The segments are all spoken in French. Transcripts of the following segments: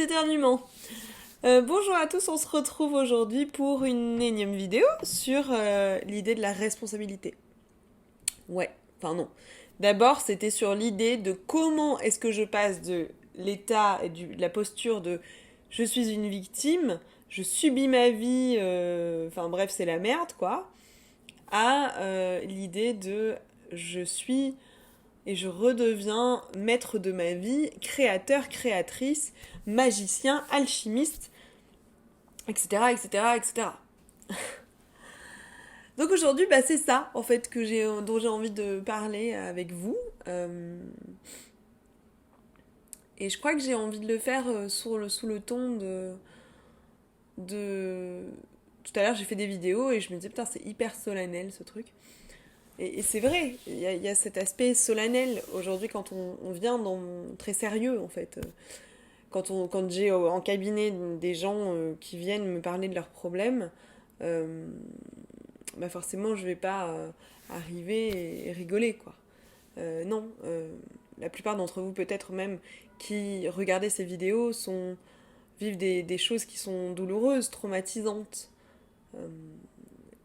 éternuement. Bonjour à tous, on se retrouve aujourd'hui pour une énième vidéo sur l'idée de la responsabilité. Ouais, enfin non. D'abord, c'était sur l'idée de comment est-ce que je passe de l'état et de la posture de je suis une victime, je subis ma vie, enfin bref, c'est la merde quoi, à l'idée de je suis et je redeviens maître de ma vie, créateur, créatrice, magicien, alchimiste, etc., etc., etc. Donc aujourd'hui, c'est ça en fait dont j'ai envie de parler avec vous. Et je crois que j'ai envie de le faire sous le ton de... Tout à l'heure, j'ai fait des vidéos et je me disais, putain, c'est hyper solennel ce truc. Et c'est vrai, il y a cet aspect solennel aujourd'hui quand on vient dans très sérieux en fait. Quand j'ai en cabinet des gens qui viennent me parler de leurs problèmes, euh, forcément je vais pas arriver et rigoler quoi. Non, la plupart d'entre vous peut-être même qui regardez ces vidéos vivent des choses qui sont douloureuses, traumatisantes. Euh,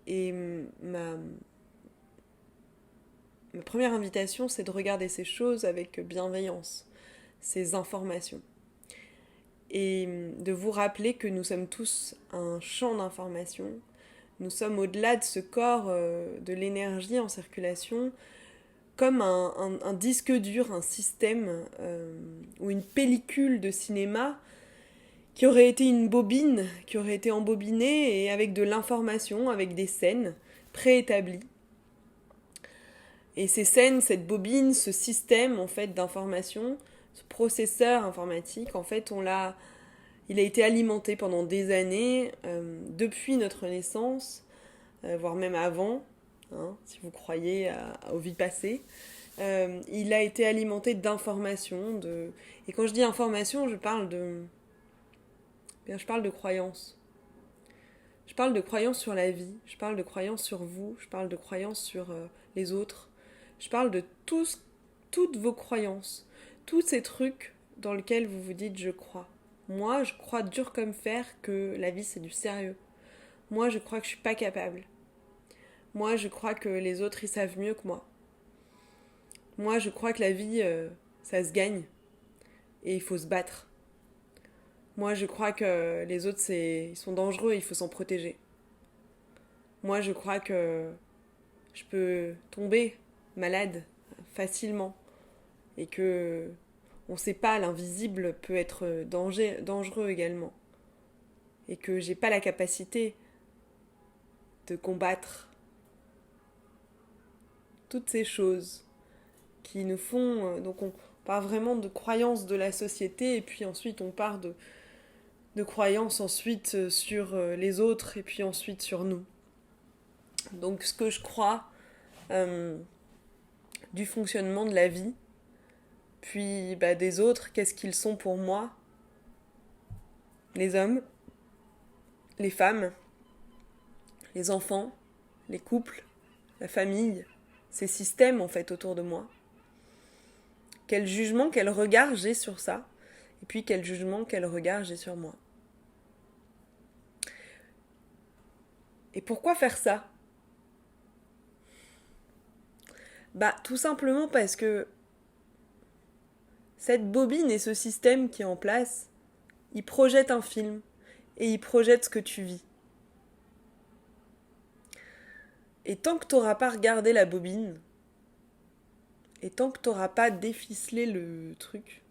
et ma première invitation, c'est de regarder ces choses avec bienveillance, ces informations. Et de vous rappeler que nous sommes tous un champ d'information. Nous sommes au-delà de ce corps de l'énergie en circulation, comme un disque dur, un système ou une pellicule de cinéma qui aurait été une bobine, qui aurait été embobinée et avec de l'information, avec des scènes préétablies. Et ces scènes, cette bobine, ce système en fait d'information, ce processeur informatique, en fait, il a été alimenté pendant des années, depuis notre naissance, voire même avant, hein, si vous croyez aux vies passées. Il a été alimenté d'informations, et quand je dis information, je parle de croyances. Je parle de croyances sur la vie, je parle de croyances sur vous, je parle de croyances sur les autres. Je parle de toutes vos croyances, tous ces trucs dans lesquels vous vous dites je crois. Moi, je crois dur comme fer que la vie c'est du sérieux. Moi, je crois que je suis pas capable. Moi, je crois que les autres ils savent mieux que moi. Moi, je crois que la vie ça se gagne et il faut se battre. Moi, je crois que les autres ils sont dangereux et il faut s'en protéger. Moi, je crois que je peux tomber malade facilement et que on sait pas, l'invisible peut être dangereux également et que j'ai pas la capacité de combattre toutes ces choses qui nous font donc on part vraiment de croyances de la société et puis ensuite on part de croyances ensuite sur les autres et puis ensuite sur nous. Donc ce que je crois euh, du fonctionnement de la vie, puis des autres, qu'est-ce qu'ils sont pour moi, les hommes, les femmes, les enfants, les couples, la famille, ces systèmes en fait autour de moi. Quel jugement, quel regard j'ai sur ça, et puis quel jugement, quel regard j'ai sur moi. Et pourquoi faire ça ? Tout simplement parce que cette bobine et ce système qui est en place, il projette un film et il projette ce que tu vis. Et tant que tu n'auras pas regardé la bobine, et tant que tu n'auras pas déficelé le truc,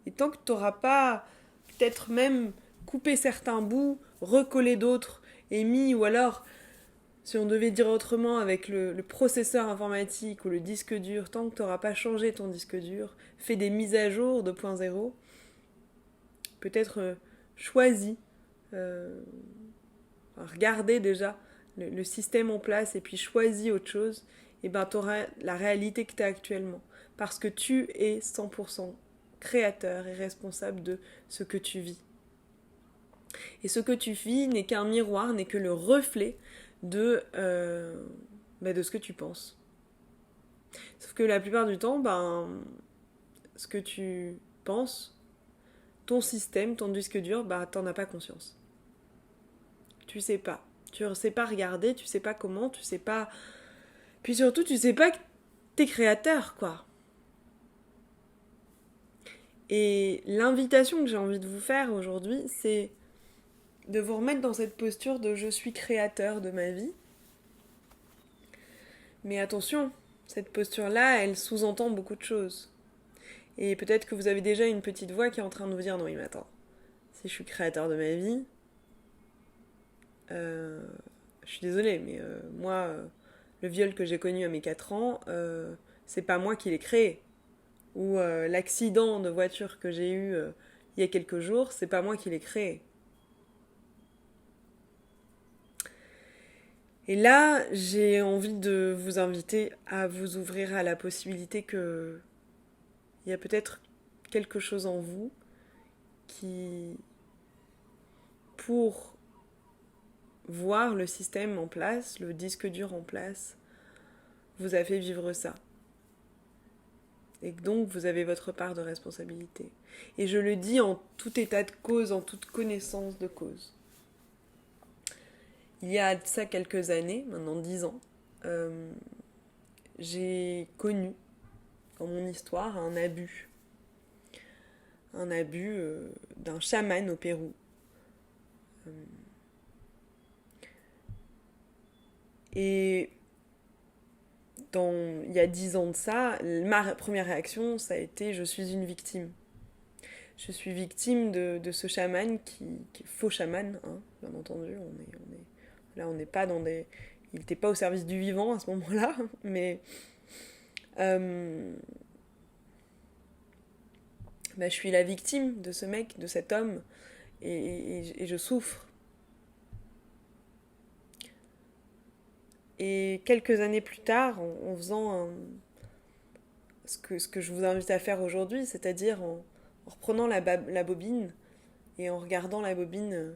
et tant que tu n'auras pas peut-être même coupé certains bouts, recollé d'autres, et mis, ou alors, si on devait dire autrement, avec le processeur informatique ou le disque dur, tant que tu n'auras pas changé ton disque dur, fait des mises à jour 2.0, peut-être choisi, regardé déjà le système en place et puis choisi autre chose, et tu auras la réalité que tu as actuellement. Parce que tu es 100% créateur et responsable de ce que tu vis. Et ce que tu vis n'est qu'un miroir, n'est que le reflet de ce que tu penses. Sauf que la plupart du temps, ce que tu penses ton système, ton disque dur, bah t'en as pas conscience. Tu sais pas. Tu sais pas regarder, tu sais pas comment, tu sais pas... Puis surtout, tu sais pas que t'es créateur, quoi. Et l'invitation que j'ai envie de vous faire aujourd'hui, c'est de vous remettre dans cette posture de je suis créateur de ma vie. Mais attention, cette posture-là, elle sous-entend beaucoup de choses. Et peut-être que vous avez déjà une petite voix qui est en train de vous dire non, mais attends, si je suis créateur de ma vie, je suis désolée, mais moi, le viol que j'ai connu à mes 4 ans, c'est pas moi qui l'ai créé. Ou l'accident de voiture que j'ai eu il y a quelques jours, c'est pas moi qui l'ai créé. Et là, j'ai envie de vous inviter à vous ouvrir à la possibilité que il y a peut-être quelque chose en vous qui, pour voir le système en place, le disque dur en place, vous a fait vivre ça. Et donc, vous avez votre part de responsabilité. Et je le dis en tout état de cause, en toute connaissance de cause. Il y a de ça quelques années, maintenant 10 ans, j'ai connu dans mon histoire un abus. Un abus d'un chaman au Pérou. Et il y a 10 ans de ça, ma première réaction, ça a été je suis une victime. Je suis victime de ce chaman qui est faux chaman, hein, bien entendu. Là, on n'est pas dans des... Il n'était pas au service du vivant à ce moment-là, mais... je suis la victime de ce mec, de cet homme, et je souffre. Et quelques années plus tard, en faisant ce que je vous invite à faire aujourd'hui, c'est-à-dire en reprenant la bobine et en regardant la bobine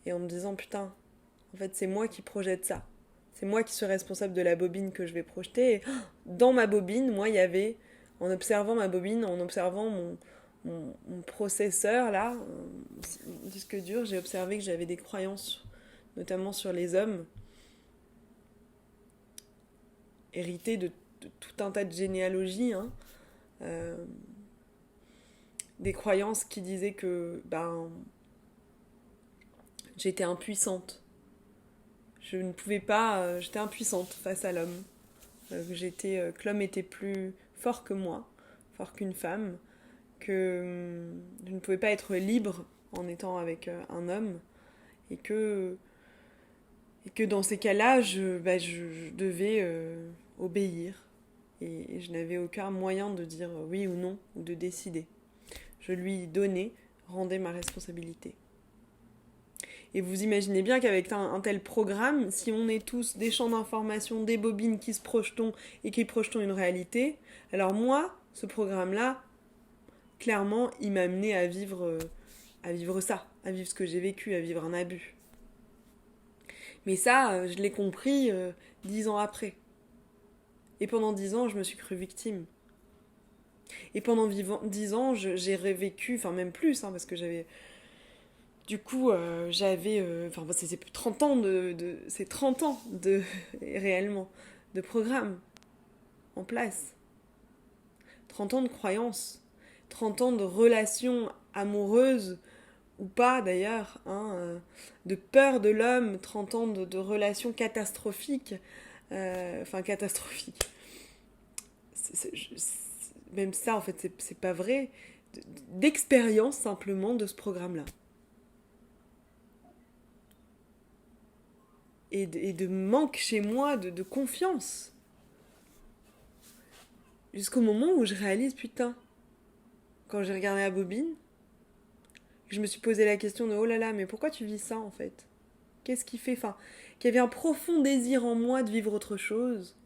et en me disant putain, en fait c'est moi qui projette ça. C'est moi qui suis responsable de la bobine que je vais projeter. Et dans ma bobine, moi il y avait, en observant ma bobine, en observant mon processeur là, mon disque dur, j'ai observé que j'avais des croyances, notamment sur les hommes, héritées de tout un tas de généalogies, hein. Des croyances qui disaient que j'étais impuissante. Je ne pouvais pas, j'étais impuissante face à l'homme. Que l'homme était plus fort que moi, fort qu'une femme, que je ne pouvais pas être libre en étant avec un homme, et que dans ces cas-là, je devais obéir. Et je n'avais aucun moyen de dire oui ou non, ou de décider. Je lui donnais, rendais ma responsabilité. Et vous imaginez bien qu'avec un tel programme, si on est tous des champs d'information, des bobines qui se projetons et qui projetons une réalité, alors moi, ce programme-là, clairement, il m'a amené à vivre ça, à vivre ce que j'ai vécu, à vivre un abus. Mais ça, je l'ai compris 10 ans après. Et pendant 10 ans, je me suis crue victime. Et pendant 10 ans, j'ai vécu, enfin même plus, hein, parce que j'avais... Du coup, j'avais... c'est 30 ans c'est 30 ans réellement, de programme en place. 30 ans de croyances. 30 ans de relations amoureuses, ou pas d'ailleurs, hein, de peur de l'homme. 30 ans de relations catastrophiques. Catastrophiques. Même ça, en fait, c'est pas vrai. D'expérience, simplement, de ce programme-là. Et de manque chez moi de confiance. Jusqu'au moment où je réalise, putain, quand j'ai regardé la bobine, je me suis posé la question de oh là là, mais pourquoi tu vis ça en fait? Qu'est-ce qui fait, qu'il y avait un profond désir en moi de vivre autre chose,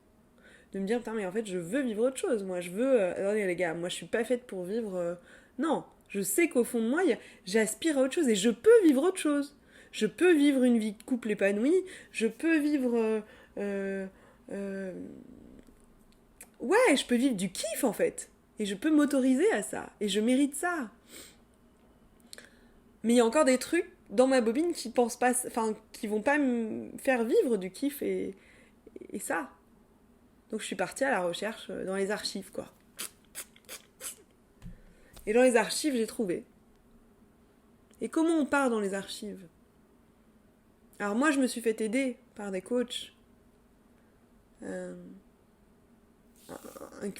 de me dire putain mais en fait je veux vivre autre chose, moi je veux, attendez les gars, moi je suis pas faite pour vivre, non, je sais qu'au fond de moi j'aspire à autre chose et je peux vivre autre chose. Je peux vivre une vie de couple épanouie, je peux vivre ouais, je peux vivre du kiff en fait. Et je peux m'autoriser à ça. Et je mérite ça. Mais il y a encore des trucs dans ma bobine qui pensent pas, enfin, qui vont pas me faire vivre du kiff et ça. Donc je suis partie à la recherche dans les archives, quoi. Et dans les archives, j'ai trouvé. Et comment on part dans les archives? Alors moi, je me suis fait aider par des coachs que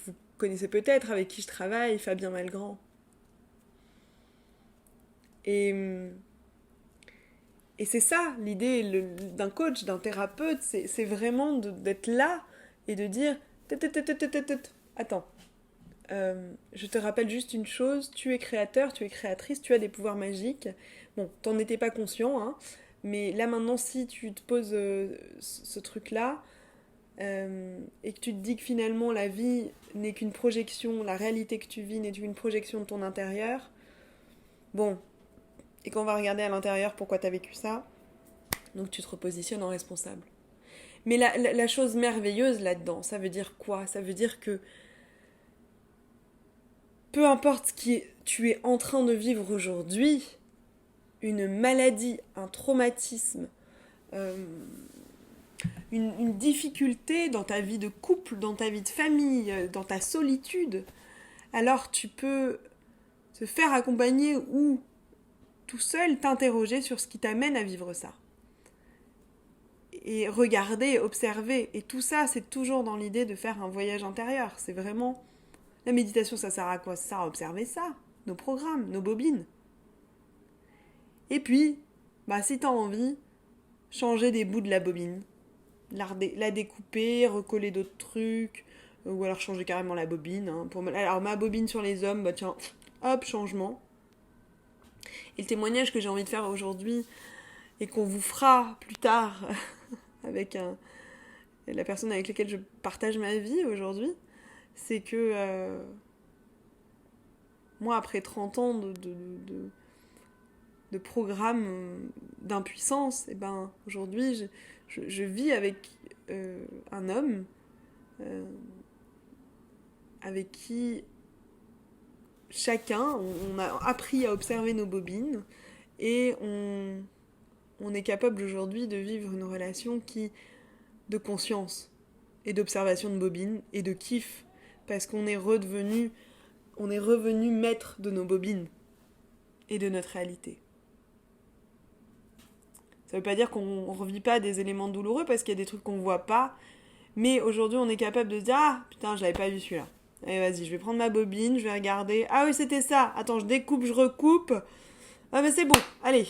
vous connaissez peut-être, avec qui je travaille, Fabien Malgrand. Et c'est ça, l'idée d'un coach, d'un thérapeute, c'est vraiment d'être là et de dire attends, je te rappelle juste une chose, tu es créateur, tu es créatrice, tu as des pouvoirs magiques. Bon, t'en étais pas conscient, hein, mais là maintenant, si tu te poses ce truc-là, et que tu te dis que finalement la vie n'est qu'une projection, la réalité que tu vis n'est qu'une projection de ton intérieur, bon, et qu'on va regarder à l'intérieur pourquoi t'as vécu ça, donc tu te repositionnes en responsable. Mais la chose merveilleuse là-dedans, ça veut dire quoi? Ça veut dire que peu importe ce que tu es en train de vivre aujourd'hui, une maladie, un traumatisme, une difficulté dans ta vie de couple, dans ta vie de famille, dans ta solitude, alors tu peux te faire accompagner ou tout seul t'interroger sur ce qui t'amène à vivre ça. Et regarder, observer. Et tout ça, c'est toujours dans l'idée de faire un voyage intérieur. C'est vraiment... La méditation, ça sert à quoi? Ça sert à observer ça. Nos programmes, nos bobines. Et puis, si t'as envie, changer des bouts de la bobine. La découper, recoller d'autres trucs. Ou alors changer carrément la bobine. Hein, alors ma bobine sur les hommes, tiens, hop, changement. Et le témoignage que j'ai envie de faire aujourd'hui, et qu'on vous fera plus tard avec la personne avec laquelle je partage ma vie aujourd'hui, c'est que moi, après 30 ans de programme d'impuissance, et aujourd'hui, je vis avec un homme avec qui chacun, on a appris à observer nos bobines et on est capable aujourd'hui de vivre une relation de conscience et d'observation de bobines et de kiff, parce qu'on est revenu maître de nos bobines et de notre réalité. Ça veut pas dire qu'on revit pas des éléments douloureux, parce qu'il y a des trucs qu'on voit pas, mais aujourd'hui on est capable de se dire « Ah, putain, j'avais pas vu celui-là. Allez, vas-y, je vais prendre ma bobine, je vais regarder. Ah oui, c'était ça. Attends, je découpe, je recoupe. Ah mais c'est bon, allez.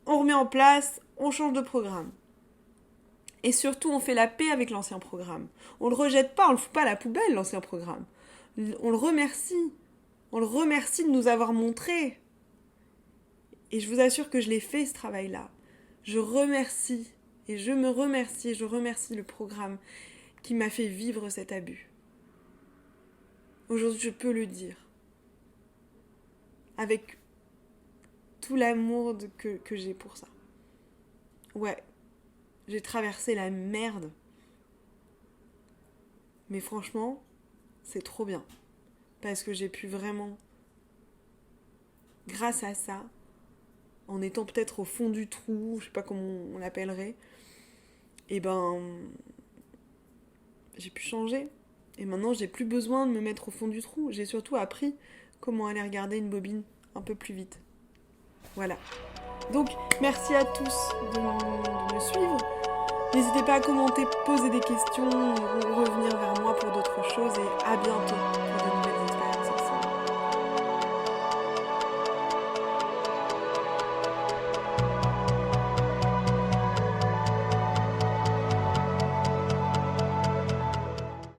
On remet en place, on change de programme. » Et surtout, on fait la paix avec l'ancien programme. On le rejette pas, on le fout pas à la poubelle, l'ancien programme. On le remercie. On le remercie de nous avoir montré. Et je vous assure que je l'ai fait, ce travail-là. Je remercie, et je me remercie, et je remercie le programme qui m'a fait vivre cet abus. Aujourd'hui, je peux le dire. Avec tout l'amour que j'ai pour ça. Ouais, j'ai traversé la merde. Mais franchement, c'est trop bien. Parce que j'ai pu vraiment, grâce à ça, en étant peut-être au fond du trou, je sais pas comment on l'appellerait, j'ai pu changer. Et maintenant, j'ai plus besoin de me mettre au fond du trou. J'ai surtout appris comment aller regarder une bobine un peu plus vite. Voilà. Donc, merci à tous de me suivre. N'hésitez pas à commenter, poser des questions, ou revenir vers moi pour d'autres choses. Et à bientôt pour de nouvelles